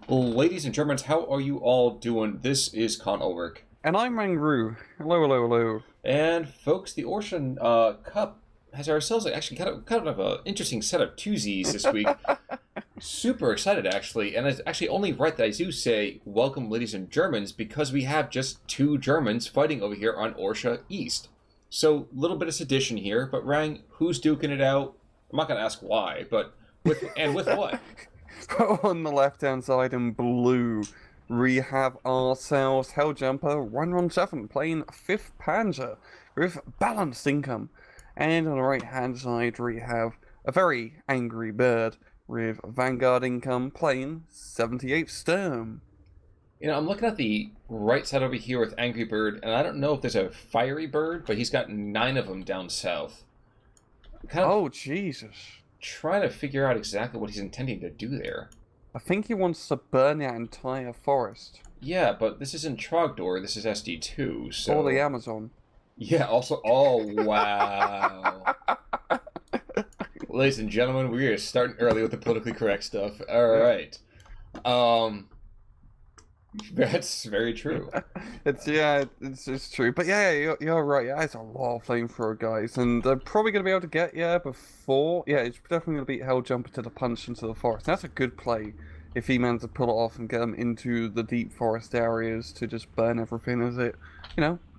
Ladies and Germans, how are you all doing? This is Con Ulrich. And I'm Rangru. Hello, hello, hello. And folks, the Orsha Cup has ourselves actually kind of an interesting set of twosies this week. Super excited, actually. And it's actually only right that I do say welcome, ladies and Germans, because we have just two Germans fighting over here on Orsha East. So, a little bit of sedition here, but Rang, who's duking it out? I'm not going to ask why, but with what? On the left-hand side in blue, we have ourselves Heljumper117 playing 5th Panzer with balanced income. And on the right-hand side, we have a very angry bird with Vanguard income playing 78th Sturm. You know, I'm looking at the right side over here with Angry Bird, and I don't know if there's a fiery bird, but he's got 9 of them down south. Oh, Jesus. Trying to figure out exactly what he's intending to do there. I think he wants to burn that entire forest. Yeah, but this isn't Trogdor, this is SD2, so... Or the Amazon. Yeah, also... Oh, wow. Ladies and gentlemen, we are starting early with the politically correct stuff. Alright. That's very true. It's true. But yeah, you're right. Yeah, it's a lot of flamethrower guys, and they're probably going to be able to get before. Yeah, it's definitely going to beat Heljumper to the punch into the forest. That's a good play if he manages to pull it off and get them into the deep forest areas to just burn everything as it,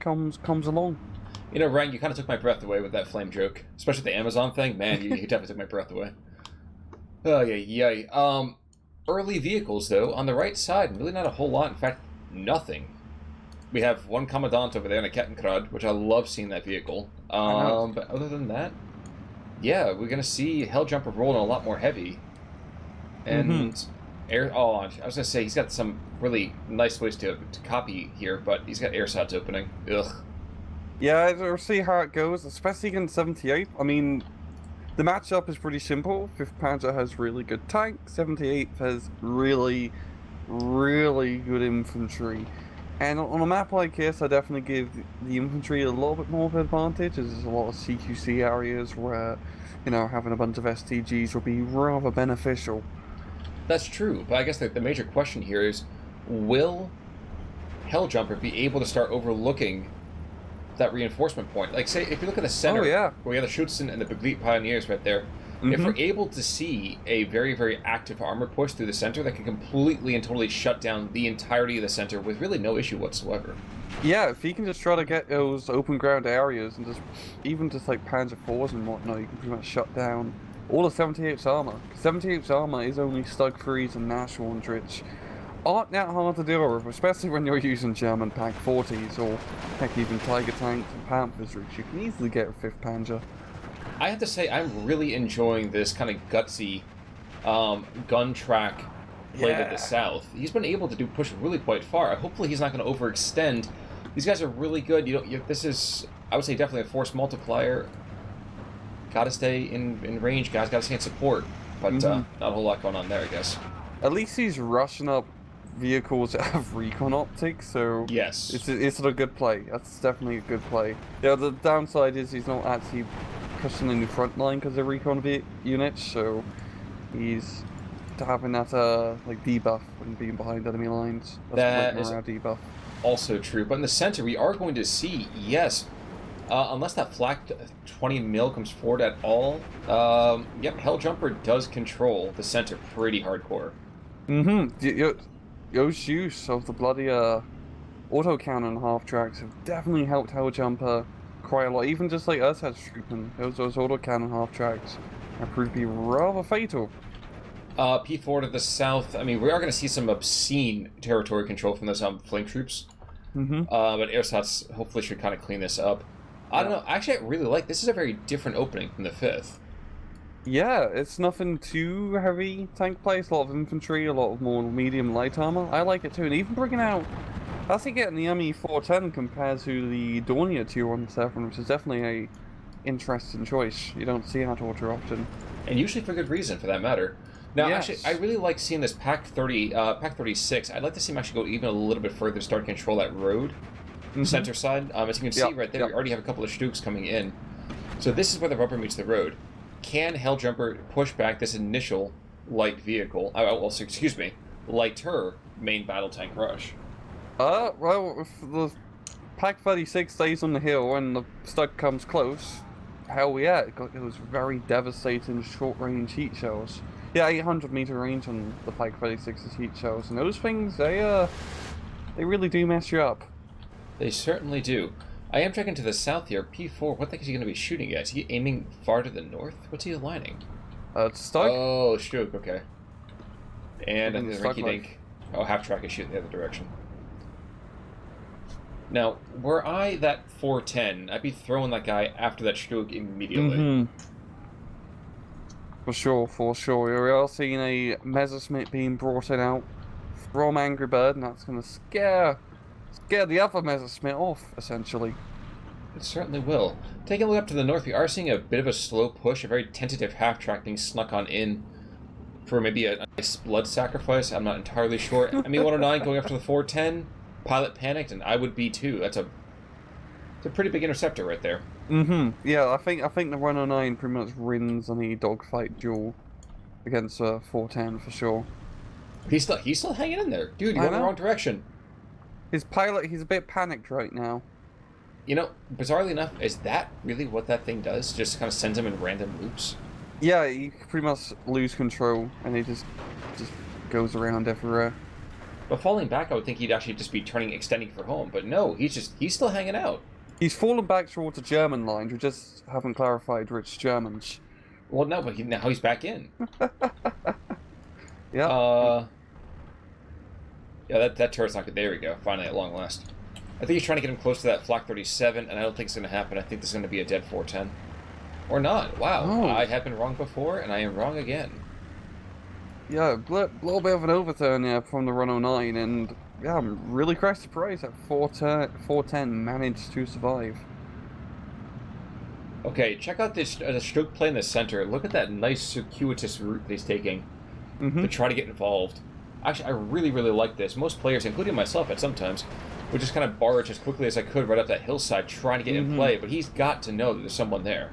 comes along. You know, Rang, you kind of took my breath away with that flame joke, especially the Amazon thing. Man, you definitely took my breath away. Oh yeah. Early vehicles, though, on the right side, really not a whole lot. In fact, nothing. We have one Commandant over there and a Kettenkrad, which I love seeing that vehicle. But other than that, yeah, we're going to see Heljumper rolling a lot more heavy. And air. Oh, I was going to say, he's got some really nice ways to copy here, but he's got air sods opening. Ugh. Yeah, we'll see how it goes, especially against 78. I mean, the matchup is pretty simple. 5th Panzer has really good tank. 78th has really, really good infantry. And on a map like this, I definitely give the infantry a little bit more of an advantage, as there's a lot of CQC areas where, having a bunch of STGs will be rather beneficial. That's true, but I guess the major question here is, will Heljumper be able to start overlooking that reinforcement point? Like, say, if you look at the center, where we have the Schutzen and the Begleit Pioneers right there, if we're able to see a very, very active armor push through the center, that can completely and totally shut down the entirety of the center with really no issue whatsoever. Yeah, if he can just try to get those open ground areas and even like Panzer IVs and whatnot, you can pretty much shut down all of 78's armor. 78's armor is only Stug 3s and Nashorns, which aren't that hard to deal with, especially when you're using German Pack 40s or heck even Tiger Tanks and Panthers, which you can easily get with 5th Panzer. I have to say, I'm really enjoying this kind of gutsy gun track play to the south. He's been able to push really quite far. Hopefully he's not going to overextend. These guys are really good. This is, I would say, definitely a force multiplier. Gotta stay in range, guys. Gotta stay in support. But not a whole lot going on there, I guess. At least he's rushing up vehicles that have recon optics, so yes, it's a good play. That's definitely a good play. Yeah, the downside is he's not actually pushing in the front line because of recon units, so he's having that like debuff when being behind enemy lines. That is debuff. Also true. But in the center, we are going to see, yes, unless that flak 20 mil comes forward at all, yep, Heljumper does control the center pretty hardcore. Those use of the bloody autocannon half-tracks have definitely helped Heljumper quite a lot. Even just like us had Struppen, those autocannon half-tracks have proved to be rather fatal. P4 to the south, I mean, we are going to see some obscene territory control from those flame troops. But airshots hopefully should kind of clean this up. I don't know, actually I really like, this is a very different opening from the 5th. Yeah, it's nothing too heavy tank play. It's a lot of infantry, a lot of more medium light armor. I like it too, and even bringing out, I think getting the ME410 compared to the Dornier 217, which is definitely a interesting choice. You don't see that order often, and usually for good reason, for that matter. Now, actually, I really like seeing this Pack 36. I'd like to see him actually go even a little bit further, start to control that road, center side. As you can see right there, we already have a couple of Stuks coming in. So this is where the rubber meets the road. Can Heljumper push back this initial light vehicle? Well, excuse me. lighter main battle tank rush. Well, if the Pack 36 stays on the hill and the Stug comes close, hell yeah, it was very devastating short-range heat shells. Yeah, 800-meter range on the Pack 36's heat shells, and those things, they really do mess you up. They certainly do. I am checking to the south here. P4, what the heck is he going to be shooting at? Is he aiming far to the north? What's he aligning? It's Stug. Oh, Stug, okay. And I think the Rinky Dink. Like... Oh, half track is shooting the other direction. Now, were I that 410, I'd be throwing that guy after that Stug immediately. Mm-hmm. For sure. We are seeing a Messerschmitt being brought in out from Angry Bird, and that's going to scare the other Messerschmitt off, essentially. It certainly will. Taking a look up to the north, we are seeing a bit of a slow push, a very tentative half-track being snuck on in for maybe a nice blood sacrifice. I'm not entirely sure. ME-109 going after the 410. Pilot panicked, and I would be too. It's a pretty big interceptor right there. Mm-hmm. Yeah, I think the 109 pretty much wins any dogfight duel against 410 for sure. He's still hanging in there. Dude, you're in the wrong direction. His pilot, he's a bit panicked right now. You know, bizarrely enough, is that really what that thing does? Just kind of sends him in random loops? Yeah, you pretty much lose control, and he just goes around everywhere. But falling back, I would think he'd actually just be extending for home. But no, he's still hanging out. He's fallen back towards the German lines. We just haven't clarified which Germans. Well, no, but now he's back in. Yeah. Yeah, that turret's not good. There we go. Finally, at long last. I think he's trying to get him close to that Flak 37, and I don't think it's going to happen. I think this is going to be a dead 410. Or not. Wow. Oh. I have been wrong before, and I am wrong again. Yeah, a little bit of an overturn there from the 109, and yeah, I'm really quite surprised that 410 managed to survive. Okay, check out this the stroke play in the center. Look at that nice circuitous route that he's taking to try to get involved. Actually, I really, really like this. Most players, including myself at sometimes, would just kind of barge as quickly as I could right up that hillside trying to get in play, but he's got to know that there's someone there.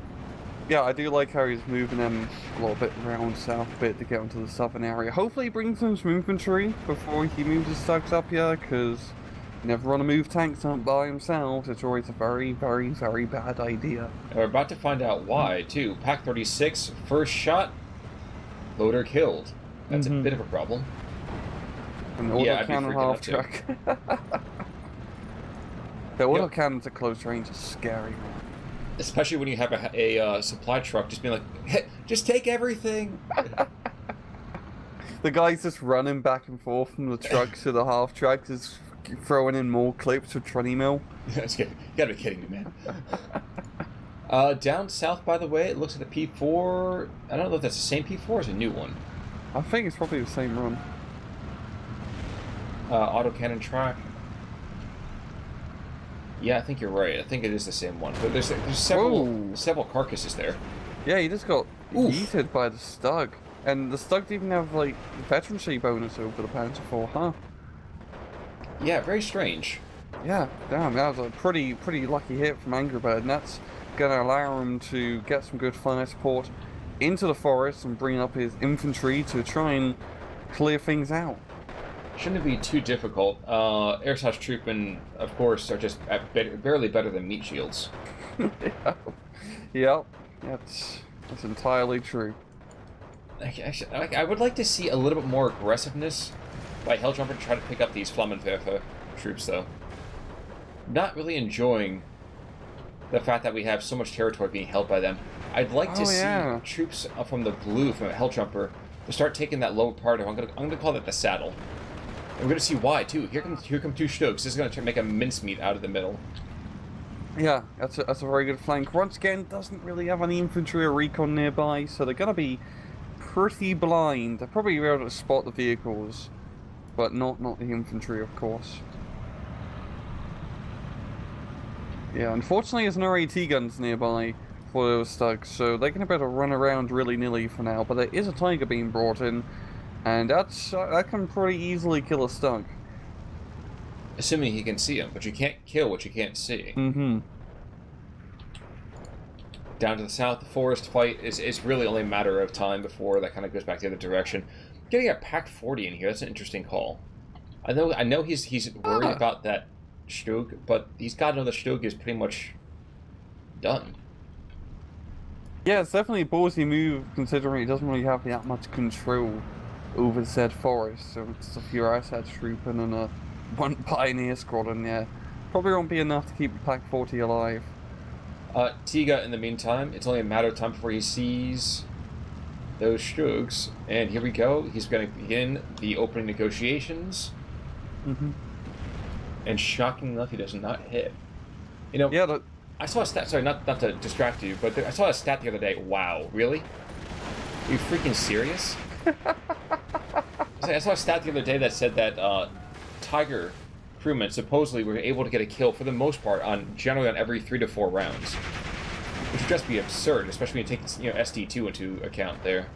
Yeah, I do like how he's moving them a little bit around south a bit to get into the southern area. Hopefully he brings in some infantry before he moves his Stugs up here, because you never want to move tanks up by themselves. It's always a very, very, very bad idea. And we're about to find out why, too. Pack 36, first shot, loader killed. That's a bit of a problem. An autocannon half track. The autocannons at close range is scary, man. Especially when you have a supply truck just being like, hey, just take everything. The guy's just running back and forth from the truck to the half track, just throwing in more clips with Tourney mill. You gotta be kidding me, man. Down south, by the way, it looks like the P4. I don't know if that's the same P4 or it's a new one. I think it's probably the same run. Autocannon track. Yeah, I think you're right. I think it is the same one. But there's several carcasses there. Yeah, he just got yeeted by the Stug. And the Stug didn't even have, like, veterancy bonus over the Panzer IV, huh? Yeah, very strange. Yeah, damn, that was a pretty lucky hit from Angry Bird, and that's going to allow him to get some good fire support into the forest and bring up his infantry to try and clear things out. Shouldn't be too difficult. Air slash troopmen, of course, are just barely better than meat shields. Yep, that's entirely true. Actually, I would like to see a little bit more aggressiveness by Heljumper to try to pick up these Flammenwerfer troops, though. Not really enjoying the fact that we have so much territory being held by them. I'd like to see troops from the blue, from Heljumper, to start taking that lower part of, I'm gonna call that the saddle. And we're gonna see why too. Here come two Stugs. This is gonna make a mincemeat out of the middle. Yeah, that's a very good flank. Once again, doesn't really have any infantry or recon nearby, so they're gonna be pretty blind. They'll probably be able to spot the vehicles, but not the infantry, of course. Yeah, unfortunately, there's no AT guns nearby for those Stugs, so they're gonna be able to run around willy-nilly for now. But there is a Tiger being brought in. And that can pretty easily kill a Stug. Assuming he can see him, but you can't kill what you can't see. Down to the south, the forest fight is really only a matter of time before that kind of goes back the other direction. Getting a Pack 40 in here, that's an interesting call. I know he's worried about that Stug, but he's got to know the Stug is pretty much done. Yeah, it's definitely a ballsy move considering he doesn't really have that much control over said forest. So it's a few outside trooping and a one pioneer squadron, yeah. Probably won't be enough to keep the Pack 40 alive. Tiga, in the meantime, it's only a matter of time before he sees those Stugs. And here we go. He's going to begin the opening negotiations. And shocking enough, he does not hit. You know, yeah, I saw a stat. Sorry, not to distract you, but I saw a stat the other day. Wow, really? Are you freaking serious? I saw a stat the other day that said that Tiger crewmen supposedly were able to get a kill for the most part generally on every 3 to 4 rounds, which would just be absurd, especially when you take SD2 into account there.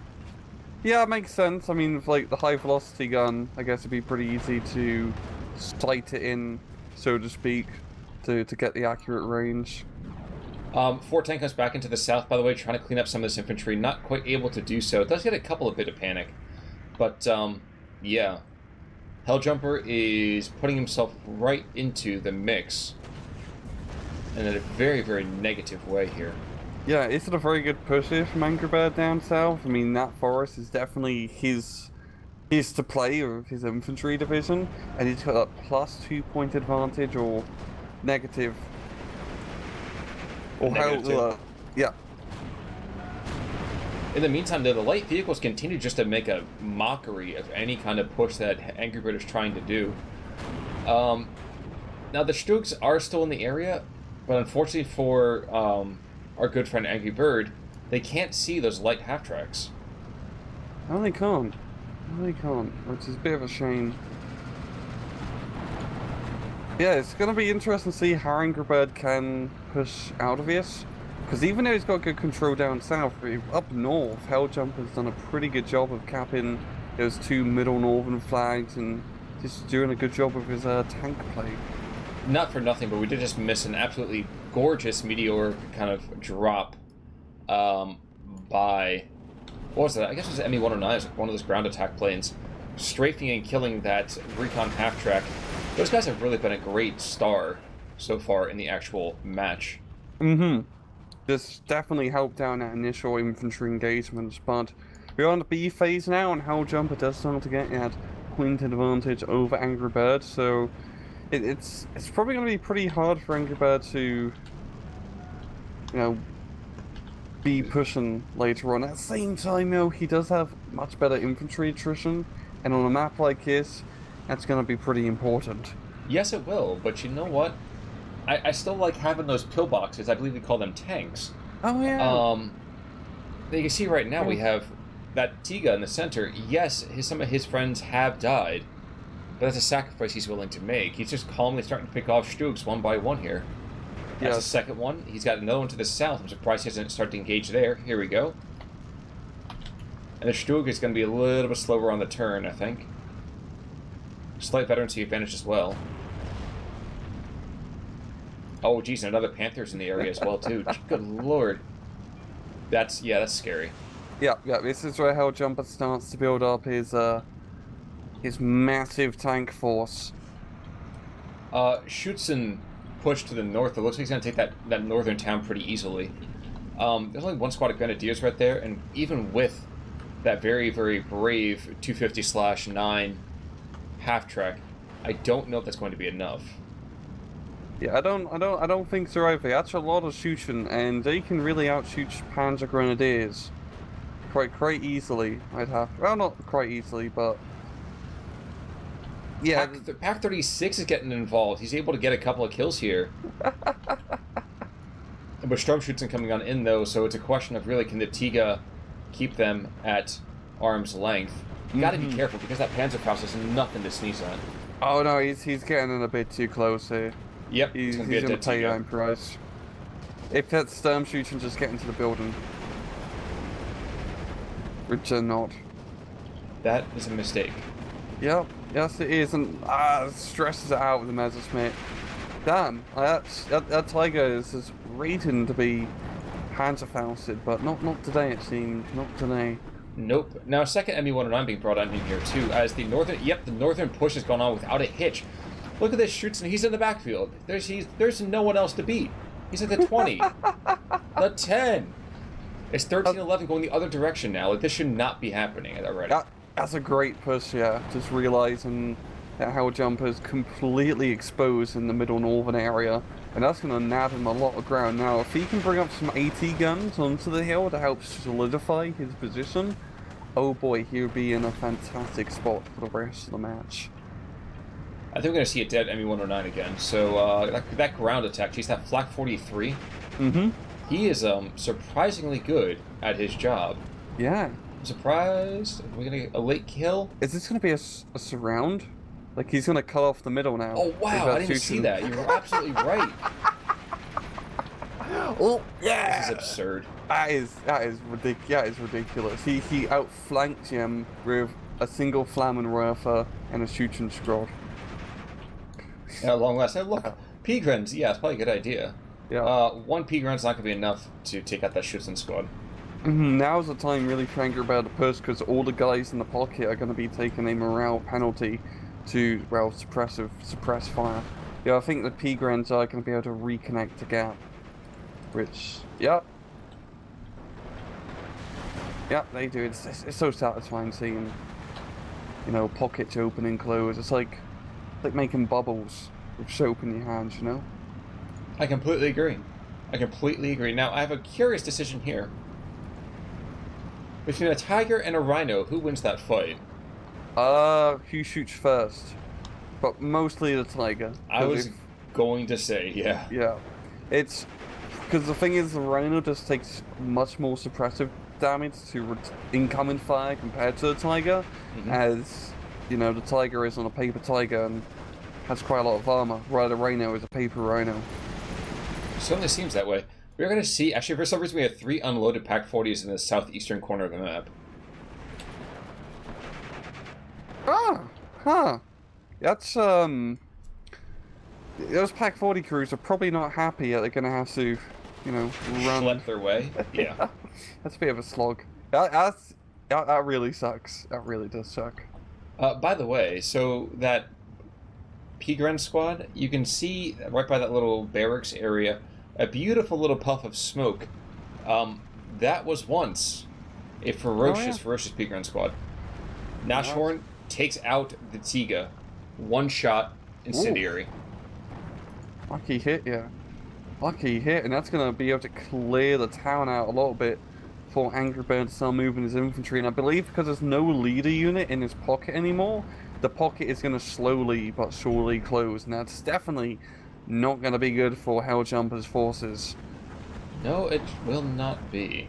Yeah, it makes sense. I mean, with, like the high velocity gun, I guess it'd be pretty easy to sight it in, so to speak, to get the accurate range. 410 comes back into the south, by the way, trying to clean up some of this infantry. Not quite able to do so. It does get a couple of bit of panic. But, yeah. Heljumper is putting himself right into the mix. And in a very, very negative way here. Yeah, is it a very good push here from Angry Bird down south? I mean, that forest is definitely his to play of his infantry division. And he's got a +2 point advantage or negative. Or how, yeah. In the meantime, though, the light vehicles continue just to make a mockery of any kind of push that Angry Bird is trying to do. Now, the Stugs are still in the area, but unfortunately for our good friend Angry Bird, they can't see those light half-tracks. No, they can't. No, they can't, which is a bit of a shame. Yeah, it's going to be interesting to see how Angry Bird can push out of this. Because even though he's got good control down south, up north, Heljumper's done a pretty good job of capping those 2 middle northern flags and just doing a good job of his tank play. Not for nothing, but we did just miss an absolutely gorgeous meteoric kind of drop by... What was that? I guess it was ME-109. It was one of those ground attack planes. Strafing and killing that recon half-track. Those guys have really been a great star so far in the actual match. This definitely helped down that initial infantry engagements, but we're on the B phase now, and Heljumper does start to get that point advantage over Angry Bird, so it's probably going to be pretty hard for Angry Bird to, be pushing later on. At the same time, though, he does have much better infantry attrition, and on a map like this, that's going to be pretty important. Yes, it will, but you know what? I still like having those pillboxes. I believe we call them tanks. Oh, yeah. You can see right now we have that Tiga in the center. Yes, some of his friends have died, but that's a sacrifice he's willing to make. He's just calmly starting to pick off Stugs one by one here. That's the second one. He's got another one to the south. I'm surprised he hasn't started to engage there. Here we go. And the Stug is going to be a little bit slower on the turn, I think. Slight veterancy advantage as well. Oh, geez, and another Panther's in the area as well, too. Good lord. That's scary. Yeah, this is where Heljumper starts to build up his massive tank force. Schutzen pushed to the north. It looks like he's going to take that northern town pretty easily. There's only one squad of Grenadiers right there, and even with that very, very brave 250/9 half-track, I don't know if that's going to be enough. Yeah, I don't think so either. That's a lot of shooting, and they can really outshoot Panzer Grenadiers quite easily. Well, not quite easily, but yeah. Pack 36 is getting involved. He's able to get a couple of kills here. But Sturmschützen coming on in though, so it's a question of really can the Tiga keep them at arm's length. You got to be careful because that Panzerfaust is nothing to sneeze at. Oh no, he's getting in a bit too close here. Yep, he's going to pay a price. If that Sturmschützen just get into the building. Which they're not. That is a mistake. Yep, yes it is, and it stresses it out with the Messerschmitt. Damn, that Tiger is rated to be Panzerfausted, but not today it seems, not today. Nope. Now, second ME-109 being brought on in here, too, as the northern... Yep, the northern push has gone on without a hitch. Look at this, Schützen. He's in the backfield. There's no one else to beat. He's at the 20. The 10. It's 13-11 going the other direction now. Like, this should not be happening already. That's a great push, yeah. Just realizing that Heljumper's completely exposed in the middle northern area. And that's going to nab him a lot of ground. Now, if he can bring up some AT guns onto the hill to help solidify his position, oh boy, he would be in a fantastic spot for the rest of the match. I think we're going to see a dead ME-109 again. So, that ground attack, he's that Flak 43. Mm-hmm. He is surprisingly good at his job. Yeah. I'm surprised. Are we going to get a late kill? Is this going to be a surround? Like, he's going to cut off the middle now. Oh, wow. I didn't see that. You're absolutely right. Oh, yeah. This is absurd. That is ridiculous. He outflanked him with a single Flammenwerfer and a shooting squad. Yeah, long last. Now, look, P-Grens, yeah, it's probably a good idea. Yeah. One P-Gren's not going to be enough to take out that Schützen squad. Now's the time really to anger about the push, because all the guys in the pocket are going to be taking a morale penalty to, well, suppress fire. Yeah, I think the P-Grens are going to be able to reconnect the gap. Which, yep, they do. It's so satisfying seeing, you know, pockets open and close. It's like making bubbles with soap in your hands, you know? I completely agree. Now, I have a curious decision here. Between a tiger and a rhino, who wins that fight? Who shoots first? But mostly the tiger. I was going to say, yeah. Yeah. It's... Because the thing is, the rhino just takes much more suppressive damage to incoming fire compared to the tiger, as, you know, the tiger is on a paper tiger and has quite a lot of armor, while the rhino is a paper rhino. Certainly seems that way. We're going to see, actually, for some reason, we have 3 unloaded Pak-40s in the southeastern corner of the map. That's, those Pak-40 crews are probably not happy that they're going to have to, you know, run. Schlep their way? Yeah. That's a bit of a slog. That really sucks. That really does suck. By the way, so that P-Gren squad, you can see right by that little barracks area, a beautiful little puff of smoke. That was once a ferocious P-Gren squad. Nashorn takes out the Tiga. One shot, incendiary. Ooh. Lucky hit, yeah. Lucky hit, and that's going to be able to clear the town out a little bit for Angry Bird to start moving his infantry. And I believe because there's no leader unit in his pocket anymore, the pocket is going to slowly but surely close. And that's definitely not going to be good for Heljumper's forces. No, it will not be.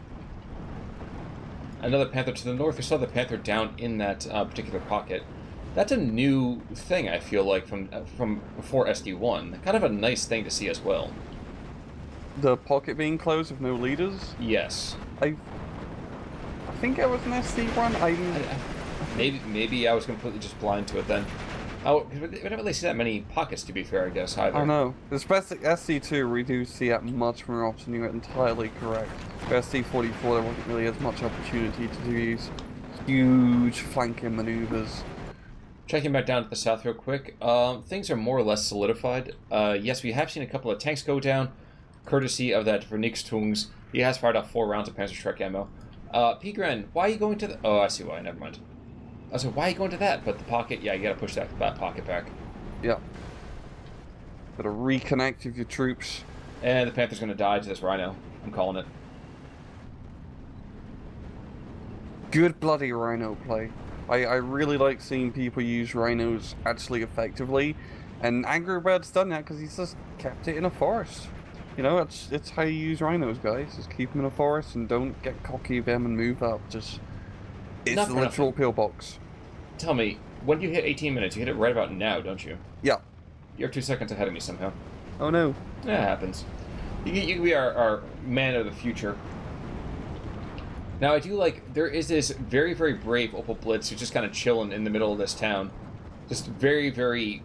Another Panther to the north. We saw the Panther down in that particular pocket. That's a new thing, I feel like, from before SD1. Kind of a nice thing to see as well. The pocket being closed with no leaders? Yes. I think it was an SD1. Maybe I was completely just blind to it then. Oh, we don't really see that many pockets, to be fair, I guess, either. I know. Especially SD2, we do see that much more often. You're entirely correct. For SD44, there wasn't really as much opportunity to do these huge flanking maneuvers. Checking back down to the south real quick, things are more or less solidified. Yes, we have seen a couple of tanks go down, courtesy of that Vernichtungs. He has fired off 4 rounds of Panzerschreck ammo. P-Gren, why are you going to the... Oh, I see why, never mind. I was like, why are you going to that? But the pocket, yeah, you gotta push that pocket back. Yeah. Gotta reconnect with your troops. And the Panther's gonna die to this Rhino. I'm calling it. Good bloody Rhino play. I really like seeing people use Rhinos actually effectively. And Angry Bird's done that because he's just kept it in a forest. You know, it's how you use Rhinos, guys. Just keep them in a forest and don't get cocky with them and move up. Just... It's the literal pillbox. Tell me, when you hit 18 minutes, you hit it right about now, don't you? Yeah. You're 2 seconds ahead of me somehow. Oh no. Yeah, it happens. You can be our man of the future. Now, I do like, there is this very, very brave Opel Blitz who's just kind of chilling in the middle of this town. Just very, very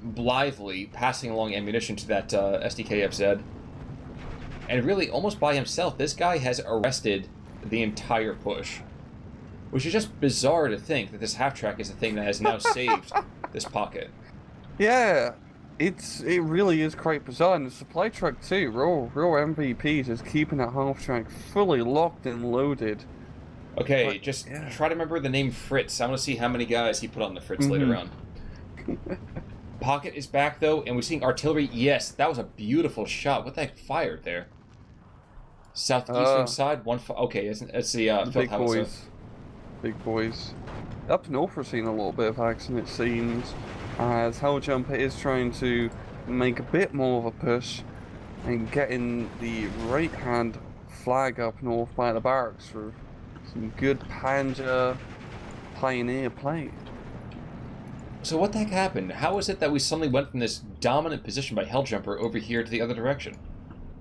blithely passing along ammunition to that SDKFZ. And really, almost by himself, this guy has arrested the entire push. Which is just bizarre to think that this half-track is a thing that has now saved this pocket. Yeah, it really is quite bizarre, and the supply truck too. Real MVP, just keeping that half-track fully locked and loaded. Okay, But, just yeah. try to remember the name Fritz. I want to see how many guys he put on the Fritz later on. Pocket is back, though, and we're seeing artillery. Yes, that was a beautiful shot. What the heck fired there? Southeastern side, okay, it's the The field big howitzer. boys. Big boys. Up north we're seeing a little bit of action, it seems, as Heljumper is trying to make a bit more of a push and getting the right-hand flag up north by the barracks for some good Panzer pioneer play. So what the heck happened? How is it that we suddenly went from this dominant position by Heljumper over here to the other direction?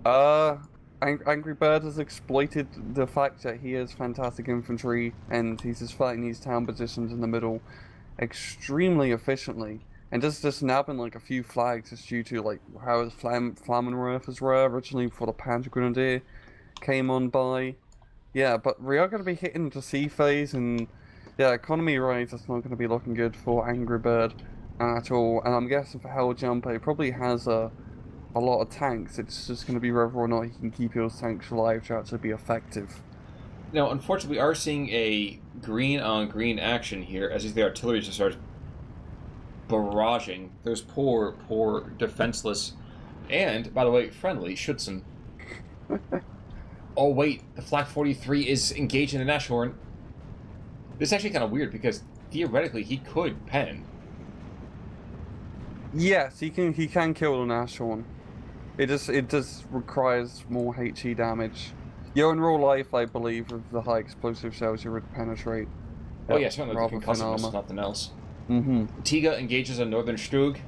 Angry Bird has exploited the fact that he has fantastic infantry and he's just fighting these town positions in the middle extremely efficiently. And just nabbing like a few flags is due to like how his Flammenwerfers were originally before the Panzer Grenadier came on by. Yeah, but we are going to be hitting the sea phase, and yeah, economy rise is not going to be looking good for Angry Bird at all. And I'm guessing for Heljumper, he probably has a lot of tanks. It's just going to be whether or not he can keep those tanks alive to actually be effective. Now, unfortunately, we are seeing a green-on-green action here as the artillery just starts barraging those poor, defenseless, and, by the way, friendly Schutzen. Oh, wait, the Flak 43 is engaged in the Nashorn. This is actually kind of weird because, theoretically, he could pen. Yes, he can kill the Nashorn. It just requires more HE damage. Yeah, in real life, I believe, with the high explosive shells, you would penetrate. Oh yeah, certainly the rather than concussiveness, armor. nothing else. Mm-hmm. Tiga engages a Northern Stug.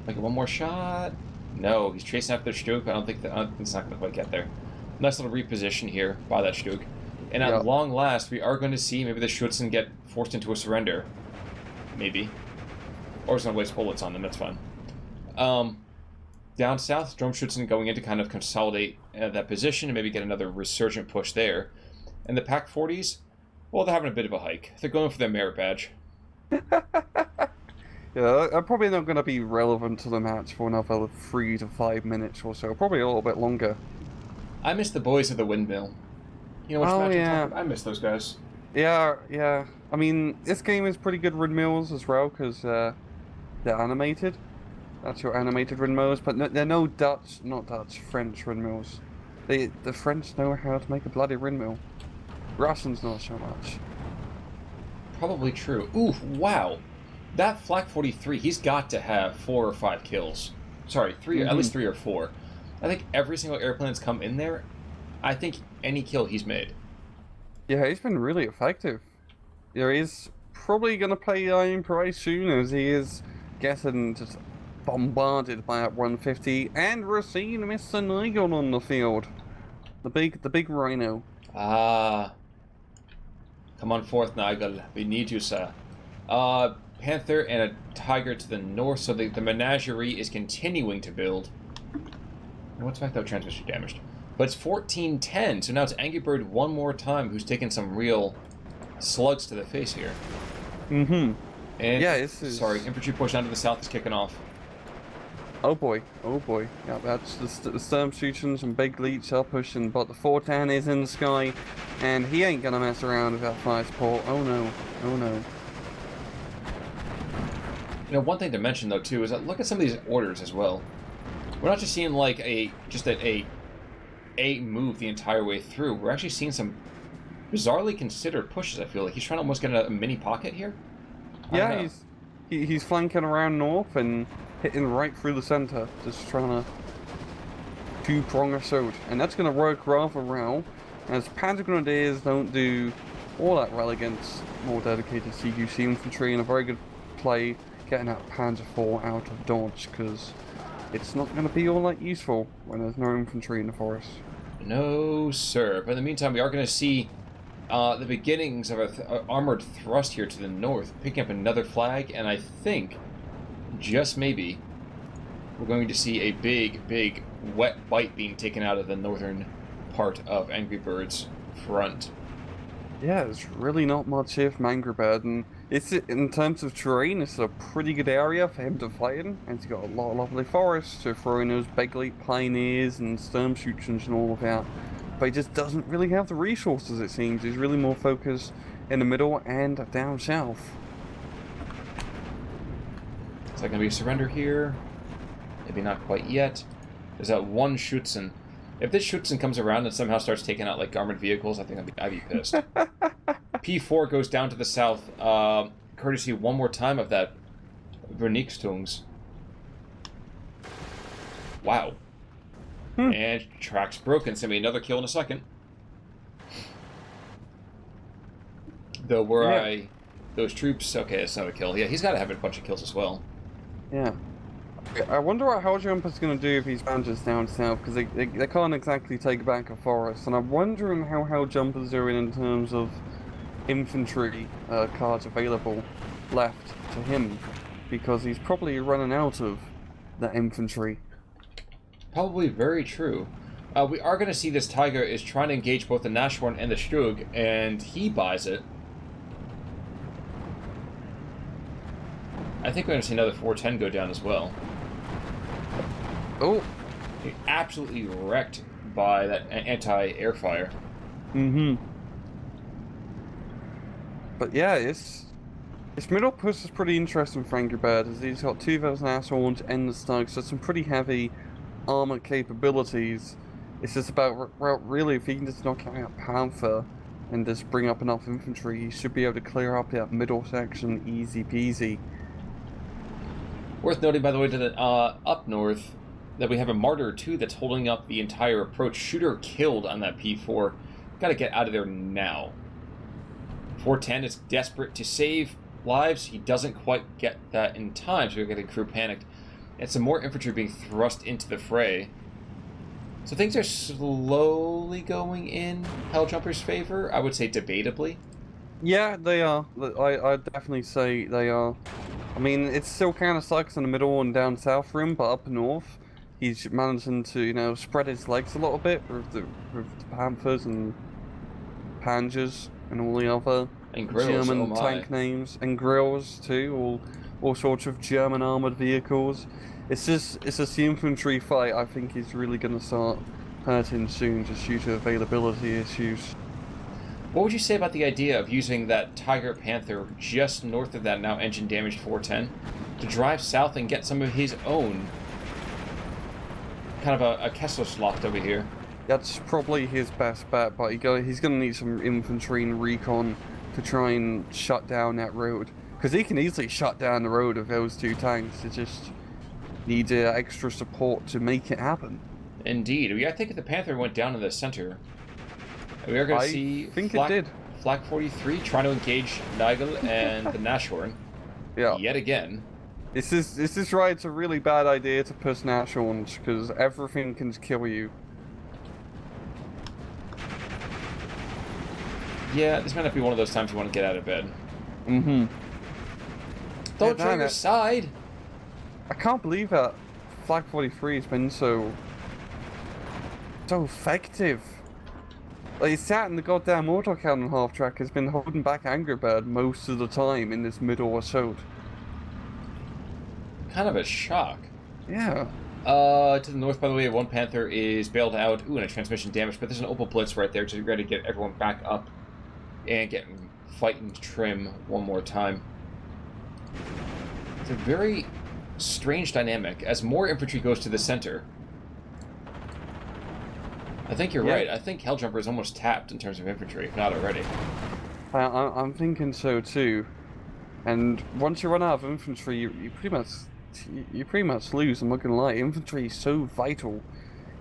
Like one more shot? No, he's chasing after the Stug, but I don't think it's not going to quite get there. Nice little reposition here by that Stug. And at long last, we are going to see maybe the Schutzen get forced into a surrender. Maybe. Or it's going to waste bullets on them, that's fine. Down south, Sturmschützen going in to kind of consolidate that position and maybe get another resurgent push there. And the Pack 40s, well, they're having a bit of a hike. They're going for their merit badge. Yeah, they're probably not going to be relevant to the match for another 3 to 5 minutes or so. Probably a little bit longer. I miss the boys of the windmill. You know which match I'm talking about? I miss those guys. Yeah. I mean, this game is pretty good windmills as well, because they're animated. That's your animated windmills, but they're no French windmills. The French know how to make a bloody windmill. Russians not so much. Probably true. Ooh, wow. That Flak 43, he's got to have 4 or 5 kills. Sorry, 3, at least 3 or 4. I think every single airplane that's come in there, I think any kill he's made. Yeah, he's been really effective. Yeah, he's probably going to play Iron Price soon, as he is getting just bombarded by that 150, and we're seeing Mr. Nigel on the field. The big rhino. Ah. Come on forth, Nigel. We need you, sir. Panther and a Tiger to the north, so the menagerie is continuing to build. And what's back though? Transmission damaged. But it's 14-10, so now it's Angry Bird one more time, who's taken some real slugs to the face here. Mm-hmm. And, yeah, this is... Sorry, infantry push down to the south is kicking off. Oh boy. Yeah, that's the Sturm shooting some big leech are pushing, but the 410 is in the sky, and he ain't gonna mess around with that fire support. Oh no. You know, one thing to mention though too is that look at some of these orders as well. We're not just seeing like a move the entire way through. We're actually seeing some bizarrely considered pushes. I feel like he's trying to almost get a mini pocket here. Yeah, he's flanking around north and hitting right through the center, just trying to two-prong assault, and that's going to work rather well, as Panzer Grenadiers don't do all that well against more dedicated CQC infantry, and a very good play getting that Panzer IV out of dodge, because it's not going to be all that useful when there's no infantry in the forest. No, sir. But in the meantime, we are going to see the beginnings of an armored thrust here to the north, picking up another flag, and I think, just maybe, we're going to see a big wet bite being taken out of the northern part of Angry Bird's front. Yeah, there's really not much here from Angry Bird, and it's in terms of terrain, it's a pretty good area for him to fight in, and he's got a lot of lovely forests to throw in those big leap pioneers and storm shooters and all of that. But he just doesn't really have the resources, it seems. He's really more focused in the middle and down south. Is that going to be a surrender here? Maybe not quite yet. There's that one Schutzen. If this Schutzen comes around and somehow starts taking out like armored vehicles, I think I'd be pissed. P4 goes down to the south, courtesy one more time of that Vernichtungs. Wow. And track's broken. Send me another kill in a second. Though those troops, okay, it's not a kill. Yeah, he's got to have a bunch of kills as well. Yeah. I wonder what Heljumper's going to do if he's bandits down south, because they can't exactly take back a forest, and I'm wondering how Heljumper's doing in terms of infantry cards available left to him, because he's probably running out of that infantry. Probably very true. We are going to see this Tiger is trying to engage both the Nashorn and the Stug, and he buys it. I think we're going to see another 410 go down as well. Oh! He absolutely wrecked by that anti-air fire. Mm-hmm. But yeah, this middle push is pretty interesting for Angry Bird, as he's got 2,000 Nashorns and the Stug, so some pretty heavy armor capabilities. It's just about, really, if he can just knock out Panther and just bring up enough infantry, he should be able to clear up that middle section easy peasy. Worth noting, by the way, to the up north, that we have a Martyr too that's holding up the entire approach. Shooter killed on that P4. Got to get out of there now. 410 is desperate to save lives. He doesn't quite get that in time, so we're getting crew panicked. And some more infantry being thrust into the fray. So things are slowly going in Heljumper's favor. I would say debatably. Yeah, they are. I'd definitely say they are. I mean, it still kind of sucks in the middle and down south for him, but up north, he's managing to, you know, spread his legs a little bit with the Panthers and Panzers and all the other German tank names, and Grills too, all sorts of German armored vehicles. It's just the infantry fight I think is really going to start hurting soon, just due to availability issues. What would you say about the idea of using that Tiger Panther just north of that now engine damaged 410 to drive south and get some of his own kind of a Kesslerschlacht over here? That's probably his best bet, but he's going to need some infantry and recon to try and shut down that road. Because he can easily shut down the road of those two tanks. It just needs extra support to make it happen. Indeed. I think if the Panther went down in the center, we are going to see it did. Flak 43 trying to engage Nigel and the Nashorn. Yeah. Yet again. This is right. It's a really bad idea to push Nashorns, because everything can kill you. Yeah, this might not be one of those times you want to get out of bed. Mm-hmm. Don't try your side! I can't believe that Flag 43 has been so effective. Like, he sat in the goddamn autocannon half track, has been holding back Angry Bird most of the time in this middle assault. Kind of a shock. Yeah. To the north, by the way, one Panther is bailed out. Ooh, and a transmission damage, but there's an Opal Blitz right there to ready to get everyone back up and get fighting trim one more time. It's a very strange dynamic. As more infantry goes to the center, I think you're right. I think Heljumper is almost tapped in terms of infantry, if not already. I'm thinking so too. And once you run out of infantry, you pretty much lose. I'm not gonna lie. Infantry is so vital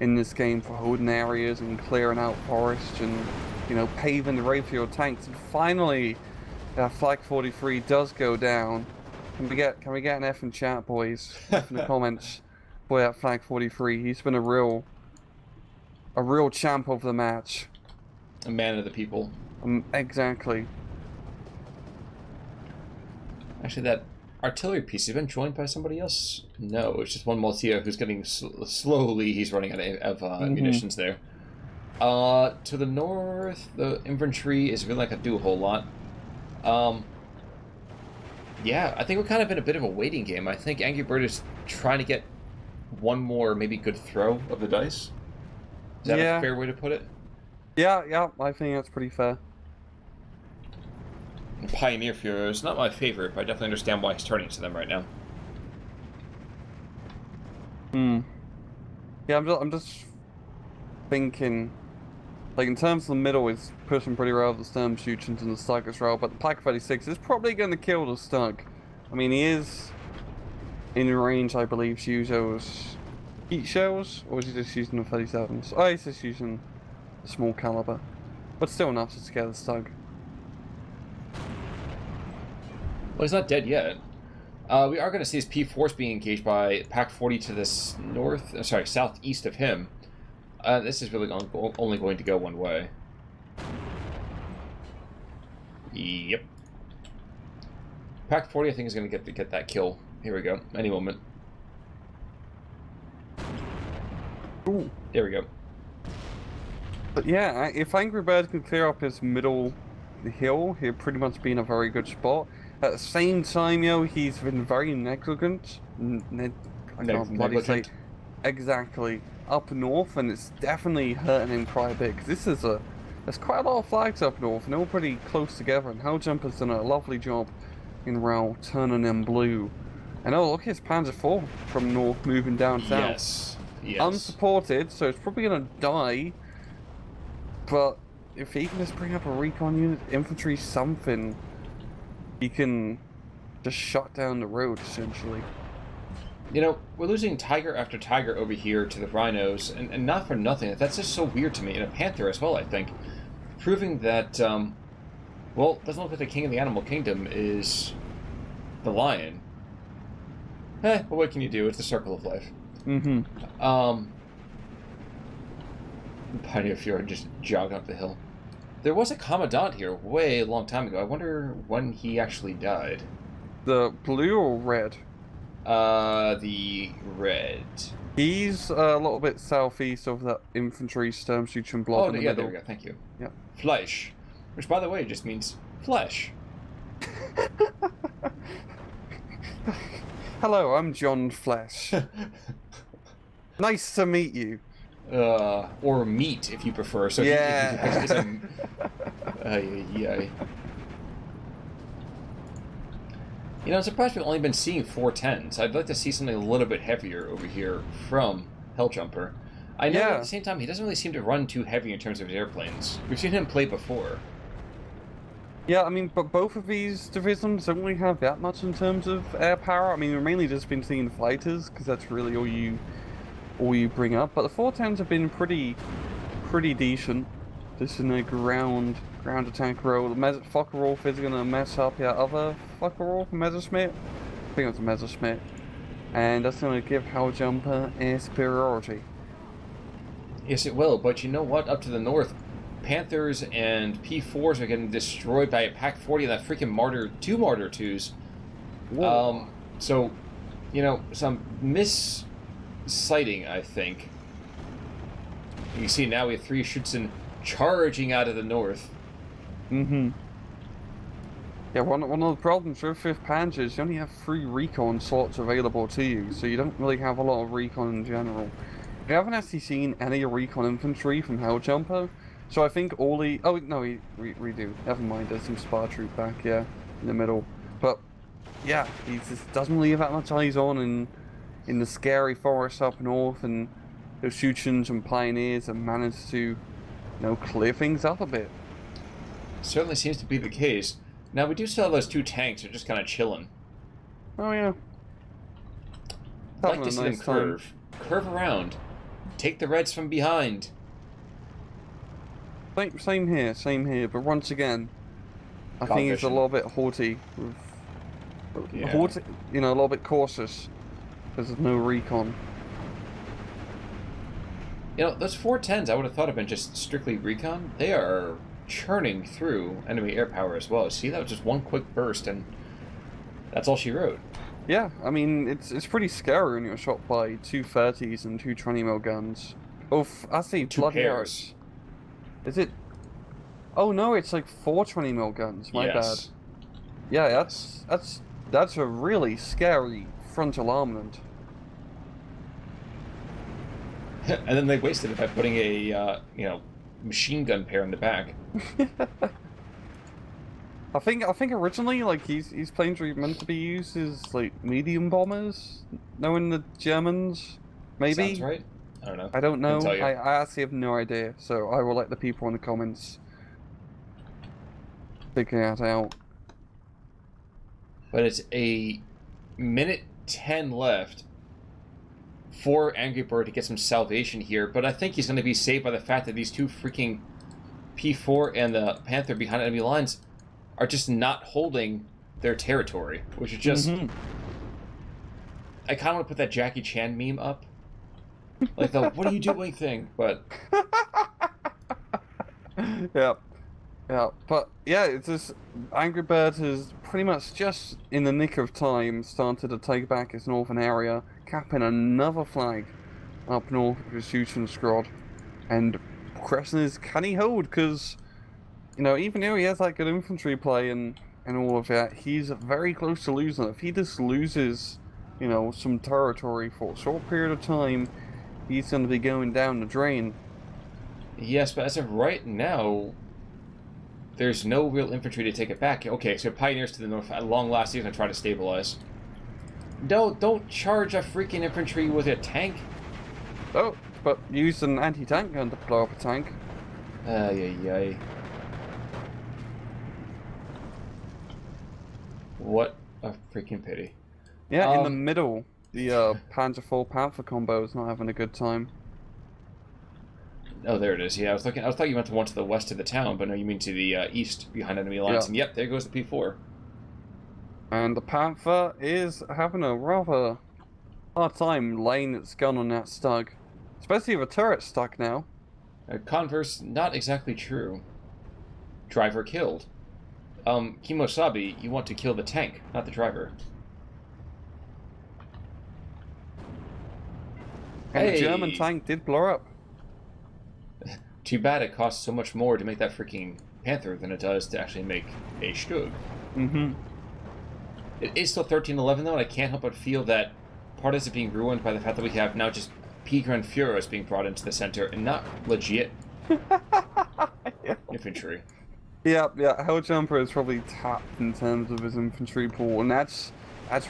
in this game for holding areas and clearing out forests and, you know, paving the way for your tanks. And finally, Flag 43 does go down. Can we get an F in chat, boys? F in the comments. Boy, that Flag 43. He's been a real champ of the match. A man of the people. Exactly. Actually, that artillery piece has been joined by somebody else? No, it's just one Maltia who's getting slowly, he's running out of munitions there. To the north, the infantry is really not going to do a whole lot. Yeah, I think we're kind of in a bit of a waiting game. I think Angry Bird is trying to get one more maybe good throw of the dice. Is that a fair way to put it? Yeah, I think that's pretty fair. Pioneer Fuhrer is not my favorite, but I definitely understand why he's turning to them right now. Yeah, I'm just thinking, like, in terms of the middle, it's pushing pretty well, the Sturm Shoots and the Stug as well, but the Pack 36 is probably going to kill the Stug. I mean, he is in range, I believe, to use those heat shells, or is he just using the 37s? Oh, he's just using the small caliber, but still enough to scare the Stug. Well, he's not dead yet. We are going to see his P-Force being engaged by Pack 40 to this southeast of him. This is really only going to go one way. Yep. Pack 40, I think, is going to get that kill. Here we go. Any moment. Ooh. There we go. But yeah, if Angry Bird can clear up his middle hill, he'll pretty much be in a very good spot. At the same time, he's been very negligent. Negligent. Exactly. Up north, and it's definitely hurting him quite a bit, because there's quite a lot of flags up north, and they're all pretty close together, and Heljumper's done a lovely job in Rao turning them blue. And oh, look, his Panzer IV from north moving down south. Yes. Unsupported, so it's probably going to die, but if he can just bring up a recon unit, infantry, something, he can just shut down the road, essentially. You know, we're losing tiger after tiger over here to the rhinos, and not for nothing. That's just so weird to me. And a panther as well, I think. Proving that, well, it doesn't look like the king of the animal kingdom is the lion. But what can you do? It's the circle of life. Pioneer Fuhrer just jogging up the hill. There was a commandant here way a long time ago. I wonder when he actually died. The blue or red? The red. He's a little bit southeast of that infantry Sturmshooting block. Oh, yeah, there we go. Thank you. Yep. Fleisch, which, by the way, just means flesh. Hello, I'm John Flesh. Nice to meet you. Or meat, if you prefer. So yeah. You know, I'm surprised we've only been seeing 410s. I'd like to see something a little bit heavier over here from Heljumper. I know at the same time, he doesn't really seem to run too heavy in terms of his airplanes. We've seen him play before. Yeah, I mean, but both of these divisions don't really have that much in terms of air power. I mean, we've mainly just been seeing fighters, because that's really all you bring up. But the 410s have been pretty decent. Just in a ground attack role. The Focke-Wulf is going to mess up the other Focke-Wulf, Messerschmitt. I think it's a Messerschmitt. And that's going to give Heljumper air superiority. Yes, it will. But you know what? Up to the north, Panthers and P4s are getting destroyed by a Pack 40 and that freaking two Martyr 2s. Whoa. So, you know, some missighting, I think. You can see now we have 3 Schutzen charging out of the north. Yeah, one of the problems with 5th Panzers, you only have 3 recon slots available to you, so you don't really have a lot of recon in general. We haven't actually seen any recon infantry from Heljumper, so I think all the... Oh, no, we do. Never mind, there's some Spar Troop back, yeah, in the middle. But, yeah, he just doesn't really have that much eyes on in the scary forests up north, and those Schutzens and Pioneers have managed to, you know, clear things up a bit. Certainly seems to be the case. Now, we do still have those 2 tanks. They're just kind of chilling. Oh, yeah. I'd like to see them curve. Curve around. Take the Reds from behind. Same here. But once again, I think it's a little bit haughty. Haughty, you know, a little bit cautious. Because there's no recon. You know, those 410s I would have thought have been just strictly recon. They are churning through enemy air power as well. See, that was just one quick burst, and that's all she wrote. Yeah, I mean, it's pretty scary when you're shot by 2 30s and 2 20mm guns. Oh, I see, 2 bloody pairs. Is it? Oh no, it's like 420mm guns. My bad. Yeah, that's a really scary frontal armament. And then they wasted it by putting a machine gun pair in the back. I think originally like these planes were meant to be used as like medium bombers, knowing the Germans. Maybe. Sounds right. I don't know. I don't know. Couldn't tell you. I actually have no idea. So I will let the people in the comments figure that out. But it's a minute 10 left for Angry Bird to get some salvation here. But I think he's going to be saved by the fact that these two freaking P4 and the Panther behind enemy lines are just not holding their territory, which is just... I kind of want to put that Jackie Chan meme up. Like the "what are you doing" thing, but... Yeah. Yeah, but yeah, it's just Angry Bird has pretty much just in the nick of time started to take back its northern area, capping another flag up north of his shooting squad. And the question is, can he hold? Because, you know, even though he has that good infantry play and all of that, he's very close to losing it. If he just loses, you know, some territory for a short period of time, he's going to be going down the drain. Yes, but as of right now, there's no real infantry to take it back. Okay, so Pioneers to the north, at long last, he's going to try to stabilize. No, don't charge a freaking infantry with a tank. Oh, but use an anti-tank gun to blow up a tank. Ay. What a freaking pity. Yeah, in the middle, the Panzer IV Panther combo is not having a good time. Oh, there it is. Yeah, I thought you meant the one to the west of the town, but no, you mean to the east behind enemy lines. Yeah. And yep, there goes the P4. And the Panther is having a rather hard time laying its gun on that stug. Especially if a turret's stuck now. Converse, not exactly true. Driver killed. Kimosabi, you want to kill the tank, not the driver. And Hey! the German tank did blow up. Too bad it costs so much more to make that freaking Panther than it does to actually make a Stug. It is still 13-11 though, and I can't help but feel that part of it is being ruined by the fact that we have now just P-Gran Furos being brought into the center and not legit infantry. Yeah, Heljumper is probably tapped in terms of his infantry pool, and that's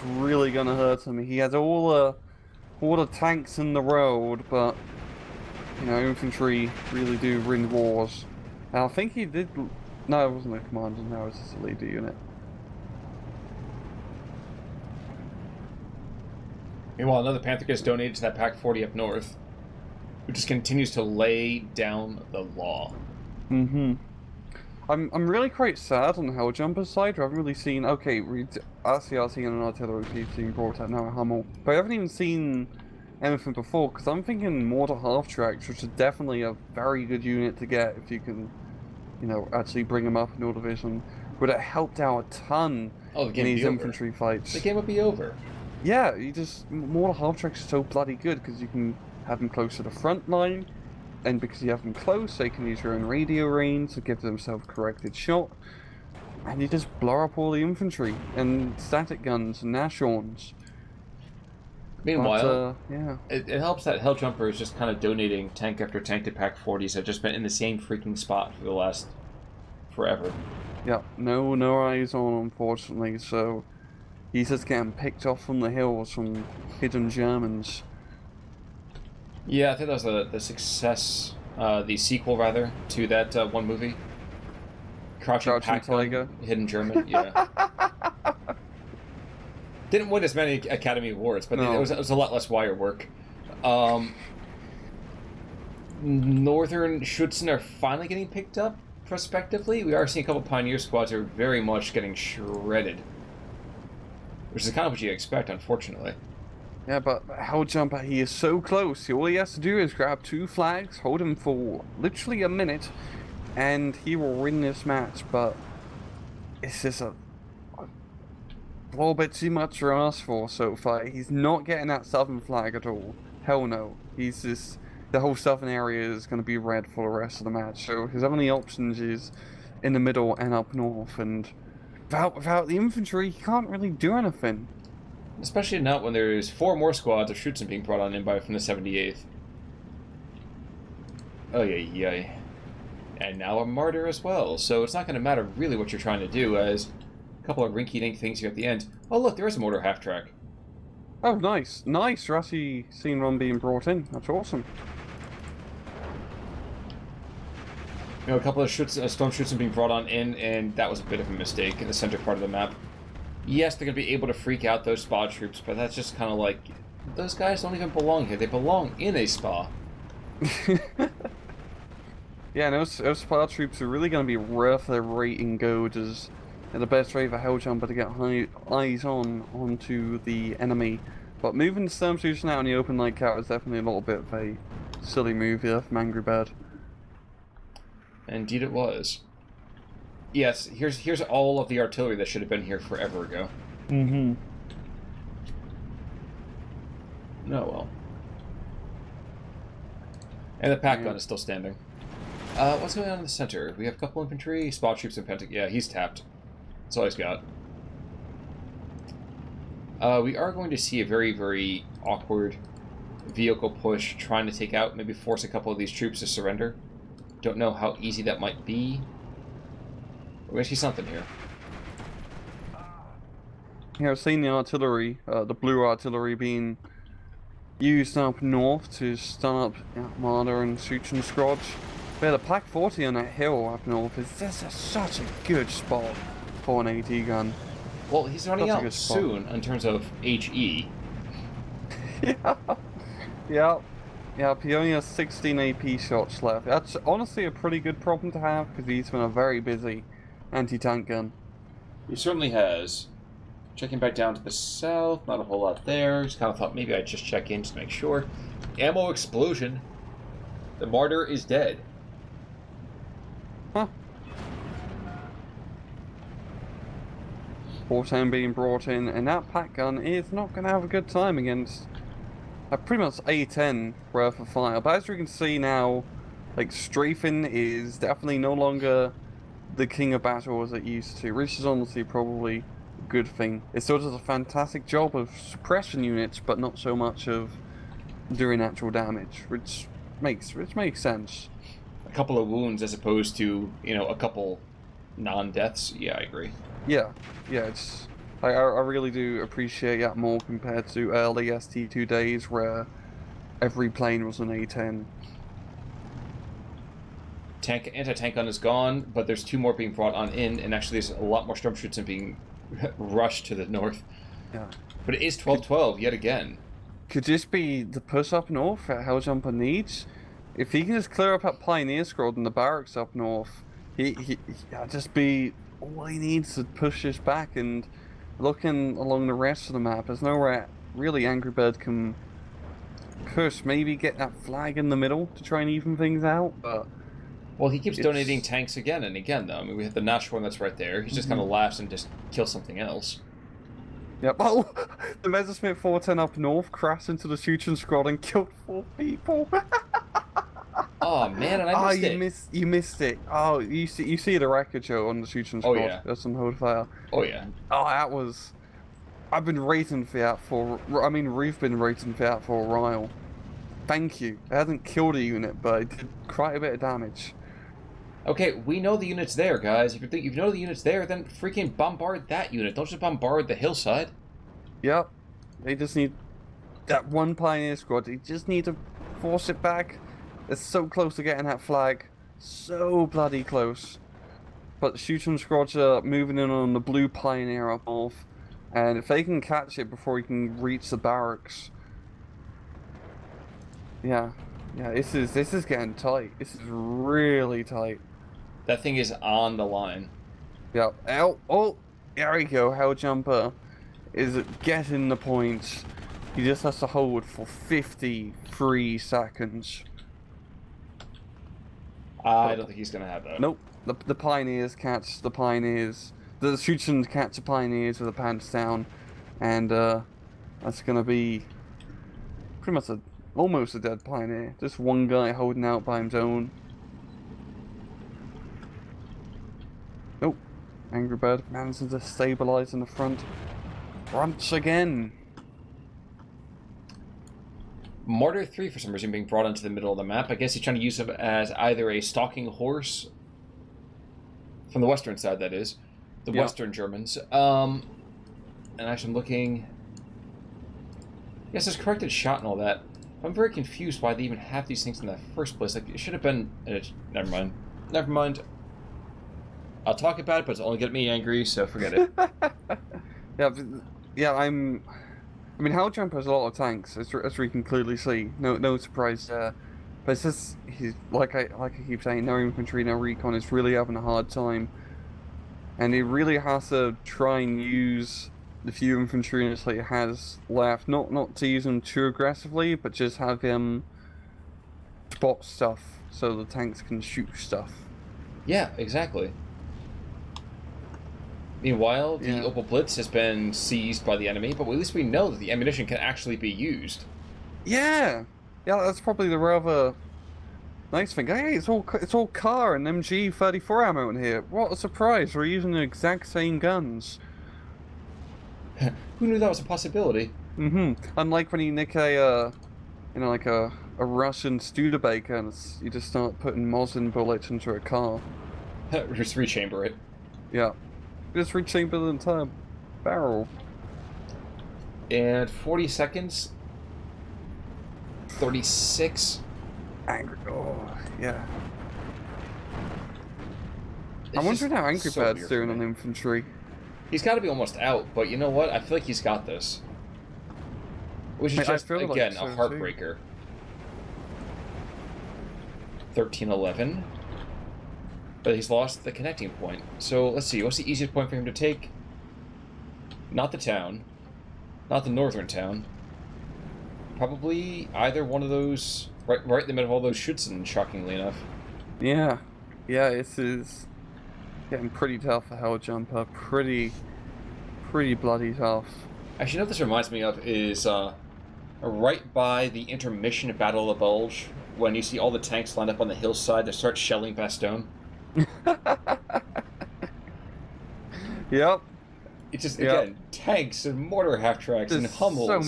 really gonna hurt him. He has all the tanks in the road, but you know, infantry really do win wars. And I think he did. No, it wasn't a commander. No, it was just a leader unit. Meanwhile, another Panther gets donated to that Pack 40 up north, who just continues to lay down the law. I'm really quite sad on the Heljumper's side. I haven't really seen. Okay, RCRC and an artillery piece being brought out now at Hummel, but I haven't even seen anything before, because I'm thinking mortar half-tracks, which is definitely a very good unit to get if you can, you know, actually bring them up in your division. Would have helped out a ton in these infantry fights. The game would be over. Yeah, mortar half-tracks are so bloody good, because you can have them close to the front line, and because you have them close, they can use your own radio range to give them self-corrected shot, and you just blow up all the infantry, and static guns, and Nashorns. Meanwhile, yeah. it helps that Heljumper is just kind of donating tank after tank to Pack 40s that have just been in the same freaking spot for the last forever. Yeah, no eyes on, unfortunately, so he's just getting picked off from the hills from hidden Germans. Yeah, I think that was the success, the sequel, rather, to that one movie. Crouching Tiger. Hidden German, yeah. Didn't win as many Academy Awards, but it was a lot less wire work. Northern Schutzen are finally getting picked up prospectively. We are seeing a couple Pioneer squads are very much getting shredded, which is kind of what you expect, unfortunately. Yeah, but Heljumper, he is so close. All he has to do is grab 2 flags, hold him for literally a minute, and he will win this match. But it's just a little bit too much to ask for so far. He's not getting that southern flag at all. Hell no. He's just the whole southern area is going to be red for the rest of the match. So his only options is in the middle and up north, and without the infantry, he can't really do anything. Especially not when there's 4 more squads of Schutzen being brought on in by from the 78th. Oh, yeah. And now a martyr as well, so it's not going to matter really what you're trying to do, as a couple of rinky-dink things here at the end. Oh, look, there is a mortar half-track. Oh, nice. Nice. You're actually seeing one being brought in. That's awesome. You know, a couple of storm Schutzen being brought on in, and that was a bit of a mistake in the center part of the map. Yes, they're going to be able to freak out those spa troops, but that's just kind of like, those guys don't even belong here. They belong in a spa. Yeah, and those spa troops are really going to be worth their weight in gold as the best way for Heljumper to get eyes onto the enemy. But moving the Sturm Schutzen out in the open like that was definitely a little bit of a silly move here from Angry Bird. Indeed it was. Yes, here's all of the artillery that should have been here forever ago. Mm-hmm. No, well. And the pack gun is still standing. What's going on in the center? We have a couple infantry, spot troops, and Pentagon. Yeah, he's tapped. That's all he's got. We are going to see a very, very awkward vehicle push, trying to take out, maybe force a couple of these troops to surrender. Don't know how easy that might be. We're going to see something here. Yeah, I've seen the artillery, the blue artillery being used up north to stun up Armada and Schutzen squads. But the Pack 40 on that hill up north is such a good spot for an AT gun. Well, he's running out soon in terms of HE. Yeah, he only has 16 AP shots left. That's honestly a pretty good problem to have because he's been a very busy anti-tank gun. He certainly has. Checking back down to the south, not a whole lot there. Just kind of thought maybe I'd just check in just to make sure. Ammo explosion. The martyr is dead. Huh. 410 being brought in, and that pack gun is not going to have a good time against pretty much A10 worth of fire. But as you can see now, like, strafing is definitely no longer the king of battle as it used to, which is honestly probably a good thing. It still does a fantastic job of suppression units, but not so much of doing actual damage, which makes sense. A couple of wounds as opposed to, a couple non-deaths. Yeah, I agree. Yeah, it's... I really do appreciate that more compared to early ST2 days where every plane was an A10. Anti-tank gun is gone, but there's 2 more being brought on in, and actually there's a lot more Sturmschützen being rushed to the north. Yeah. But it is 12-12 yet again. Could this be the push up north that Heljumper needs? If he can just clear up that Pioneer squad and the barracks up north, he'll just be all he needs to push this back. And looking along the rest of the map, there's nowhere really Angry Bird can push. Maybe get that flag in the middle to try and even things out, but... Well, he keeps donating tanks again and again, though. I mean, we have the Nash one that's right there. He's just kind of laughs and just kills something else. Yep. Oh, the Messerschmitt 410 up north crashed into the Schutzen squad and killed 4 people. Oh man, and I missed it. You missed it. Oh, you see the wreckage on the Schutzen squad. Oh yeah. There's some hold fire. Oh yeah. Oh, that was... I've been rating for that for... I mean, we've been rating for that for a while. Thank you. It hasn't killed a unit, but it did quite a bit of damage. Okay, we know the unit's there, guys. If you know the unit's there, then freaking bombard that unit. Don't just bombard the hillside. Yep. They just need that one Pioneer squad. They just need to force it back. It's so close to getting that flag. So bloody close. But the Schutzen squads are moving in on the blue Pioneer up north. And if they can catch it before he can reach the barracks... Yeah, this is getting tight. This is really tight. That thing is on the line. Yep. Oh, there we go. Heljumper is getting the points. He just has to hold for 53 seconds. I don't think he's going to have that. Nope. The Pioneers catch the Pioneers. The Schutzen catch the Pioneers with the pants down. And that's going to be pretty much a Almost a dead pioneer. Just one guy holding out by his own. Nope. Angry Bird manages to stabilize in the front. Once again. Mortar 3 for some reason being brought into the middle of the map. I guess he's trying to use him as either a stalking horse from the western side, that is. The Western Germans. And actually I'm looking... Yes, it's corrected shot and all that. I'm very confused why they even have these things in the first place. Like, it should have been... Never mind. Never mind. I'll talk about it, but it's only get me angry, so forget it. I mean, Heljumper has a lot of tanks, as we can clearly see. No surprise there. But it's just, he's like I keep saying, no infantry, no recon. Is really having a hard time, and he really has to try and use the few infantry units that he has left. Not to use them too aggressively, but just have him spot stuff so the tanks can shoot stuff. Yeah, exactly. Meanwhile, the Opel Blitz has been seized by the enemy, but at least we know that the ammunition can actually be used. Yeah, that's probably the rather nice thing. Hey, it's all car and MG34 ammo in here. What a surprise! We're using the exact same guns. Who knew that was a possibility? Unlike when you nick a, like a Russian Studebaker and you just start putting Mosin bullets into a car. Just rechamber it. Yeah. Just rechamber the entire barrel. And 40 seconds. 36. Angry. Oh, yeah. I'm wondering how Angry Bird's doing on infantry. He's got to be almost out, but you know what? I feel like he's got this. Which is just, again, a heartbreaker. 13-11. But he's lost the connecting point. So, let's see. What's the easiest point for him to take? Not the town. Not the northern town. Probably either one of those... Right in the middle of all those Schützen, shockingly enough. Yeah. Yeah, this is... getting pretty tough for Heljumper. Pretty bloody tough. Actually, you know what this reminds me of is right by the intermission of Battle of the Bulge, when you see all the tanks lined up on the hillside to start shelling Bastogne. Yep. It's just, again, tanks and mortar half-tracks and Hummels. So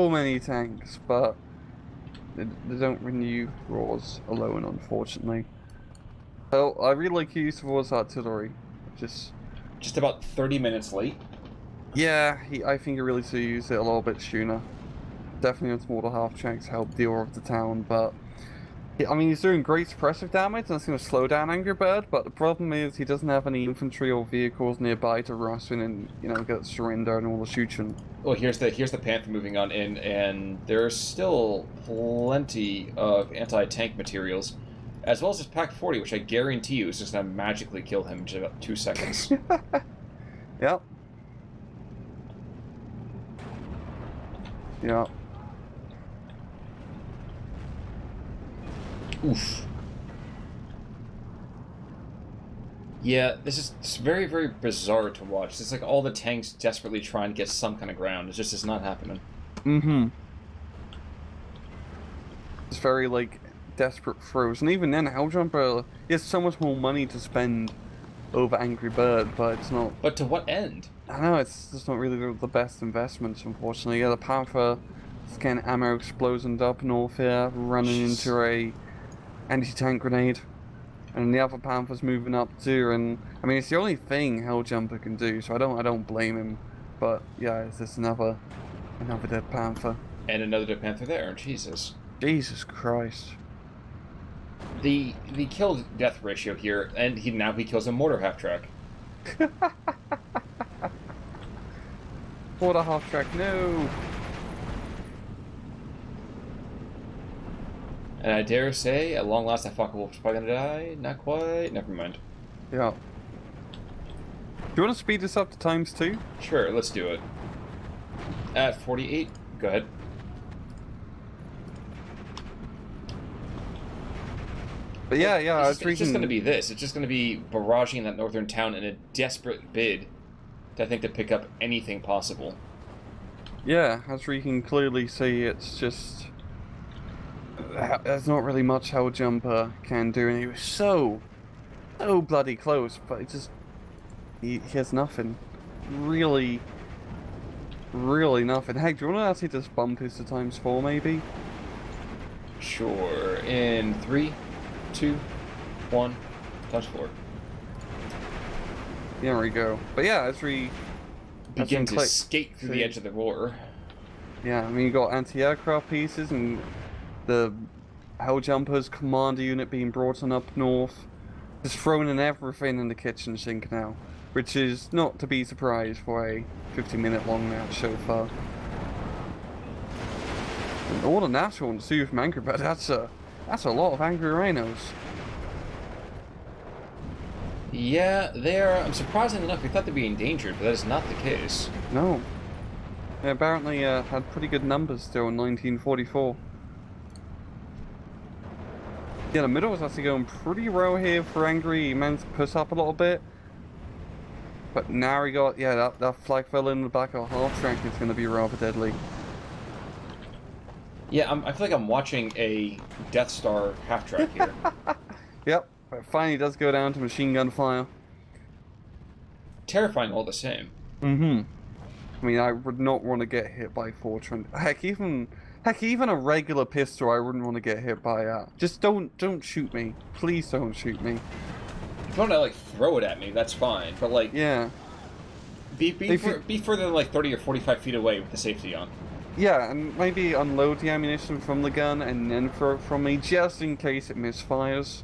many tanks, but they don't renew Roars alone, unfortunately. So, I really like use of Roars artillery. Just about 30 minutes late. Yeah, I think he really should use it a little bit sooner. Definitely on smaller half-tracks to help deal with the town, but... I mean, he's doing great suppressive damage, and it's going to slow down Angry Bird, but the problem is he doesn't have any infantry or vehicles nearby to rush in and, get surrender and all the shooting. Well, here's the Panther moving on in, and there's still plenty of anti-tank materials, as well as this Pack 40, which I guarantee you is just going to magically kill him in just about 2 seconds. Yep. Yep. Oof. Yeah, this is very, very bizarre to watch. It's like all the tanks desperately trying to get some kind of ground. It just is not happening. It's very, desperate throws. And even then, Heljumper, he has so much more money to spend over Angry Bird, but it's not... But to what end? I know, it's just not really the best investments, unfortunately. Yeah, the Panther is getting ammo explosions up north here, running into a anti-tank grenade. And the other Panther's moving up too, and I mean it's the only thing Heljumper can do, so I don't blame him. But yeah, it's just another dead Panther. And another dead Panther there, Jesus. Jesus Christ. The kill death ratio here, and he kills a mortar half track. Mortar half track, no. And I dare say, at long last, that Focke-Wulf's probably gonna die. Not quite. Never mind. Yeah. Do you want to speed this up to ×2? Sure, let's do it. At 48, go ahead. But yeah, it's just gonna be this. It's just gonna be barraging that northern town in a desperate bid to pick up anything possible. Yeah, as we can clearly see, it's just there's not really much Heljumper can do, and he was so bloody close, but he has nothing, really, really nothing. Heck, do you want to actually just bump his to ×4 maybe? Sure. In 3, 2, 1, ×4. There we go. But yeah, as we Begin to skate through the edge of the roar. Yeah, I mean, you got anti-aircraft pieces and the Heljumper's commander unit being brought on up north. Just throwing in everything in the kitchen sink now, which is not to be surprised for a 50-minute long match so far. And all the natural and Sue from Angry Bird, that's a lot of angry rhinos. Yeah, I'm surprisingly enough, we thought they'd be endangered, but that is not the case. No. They apparently had pretty good numbers still in 1944. Yeah, the middle was actually going pretty well here for Angry. He managed to push up a little bit. But now he got, yeah, that flag fell in the back of half track is going to be rather deadly. Yeah, I feel like I'm watching a Death Star half-track here. Yep, but finally does go down to machine gun fire. Terrifying all the same. Mm-hmm. I mean, I would not want to get hit by Fortran. Heck, even a regular pistol, I wouldn't want to get hit by. Just don't shoot me. Please don't shoot me. If you want to like throw it at me, that's fine. But like, yeah, be further than like 30 or 45 feet away with the safety on. Yeah, and maybe unload the ammunition from the gun and then throw it from me, just in case it misfires.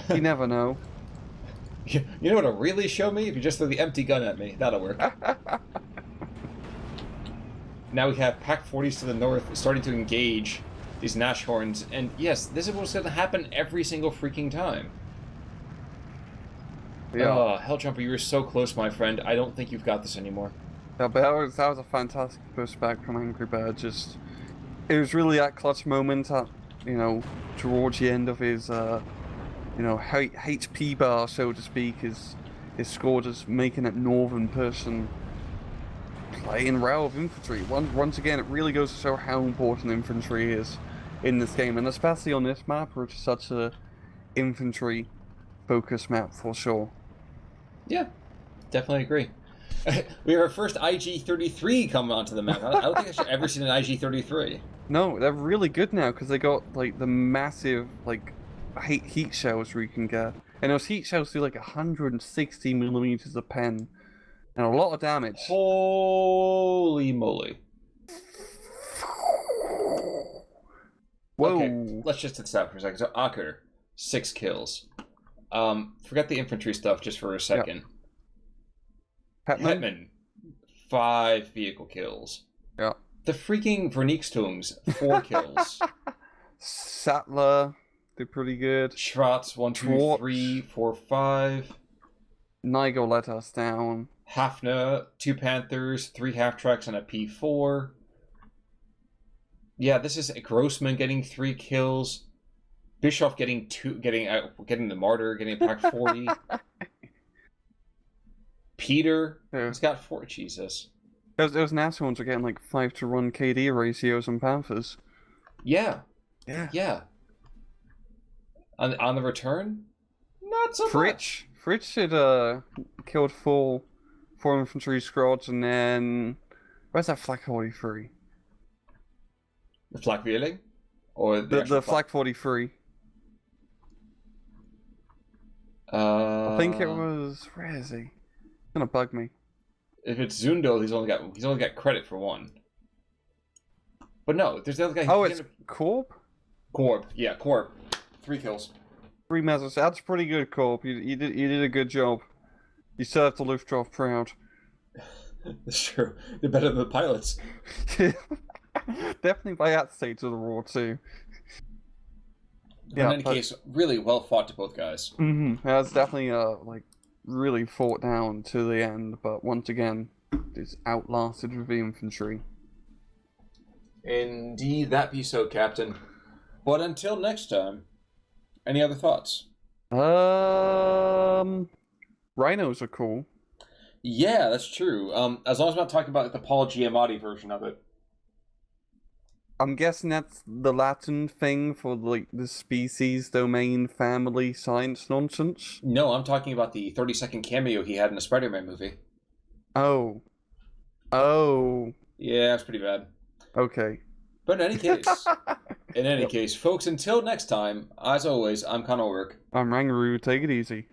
You never know. You know what'll really show me? If you just throw the empty gun at me. That'll work. Now we have Pac-40s to the north starting to engage these Nashorns, and yes, this is what's going to happen every single freaking time. Yeah. Oh, Heljumper, you were so close, my friend. I don't think you've got this anymore. Yeah, but that was a fantastic pushback from Angry Bird. It was really that clutch moment at, towards the end of his, HP bar, so to speak, his score just making it northern push and playing well with infantry. Once again, it really goes to show how important infantry is in this game, and especially on this map, which is such a infantry-focused map for sure. Yeah, definitely agree. We have our first IG-33 coming onto the map. I don't think I've ever seen an IG-33. No, they're really good now because they got like the massive heat shells where you can get, and those heat shells do like 160 millimeters a pen, and a lot of damage. Holy moly! Whoa! Okay, let's just stop for a second. So Aker, 6 kills. Forget the infantry stuff just for a second. Yep. Hetman, 5 vehicle kills. Yeah. The freaking Vernikstungs, 4 kills. Sattler did pretty good. Schwartz, 1, 2, 3, 4, 5. Nigel let us down. Hafner, 2 Panthers, 3 half-tracks, and a P4. Yeah, this is Grossman getting 3 kills. Bischoff getting the Martyr, getting a Pac-40. Peter, he's got 4. Jesus. Those nasty ones are getting like 5-to-1 KD ratios on Panthers. Yeah. Yeah. Yeah. On the return, not so much. Fritz had killed 4 infantry squads, and then where's that Flak 43? The Flak Wheeling? Or the Flak 43. I think it was, where is he? It's gonna bug me. If it's Zundel, he's only got credit for 1. But no, there's the other guy. Oh, it's Korb? Korb, yeah, Korb. 3 kills. 3 measures. That's pretty good, Korb. You did a good job. You served the Luftwaffe proud. That's true. They're better than the pilots. Definitely by that stage of the war too. In any case, really well fought to both guys. Mm-hmm. Yeah, it's definitely really fought down to the end, but once again, it's outlasted with the infantry. Indeed, that be so, Captain. But until next time, any other thoughts? Rhinos are cool. Yeah, that's true. As long as I'm not talking about like, the Paul Giamatti version of it. I'm guessing that's the Latin thing for like the species, domain, family, science nonsense. No, I'm talking about the 30-second cameo he had in a Spider-Man movie. Oh. Oh. Yeah, it's pretty bad. Okay. But in any case, folks, until next time, as always, I'm Conor Work. I'm Rangaroo. Take it easy.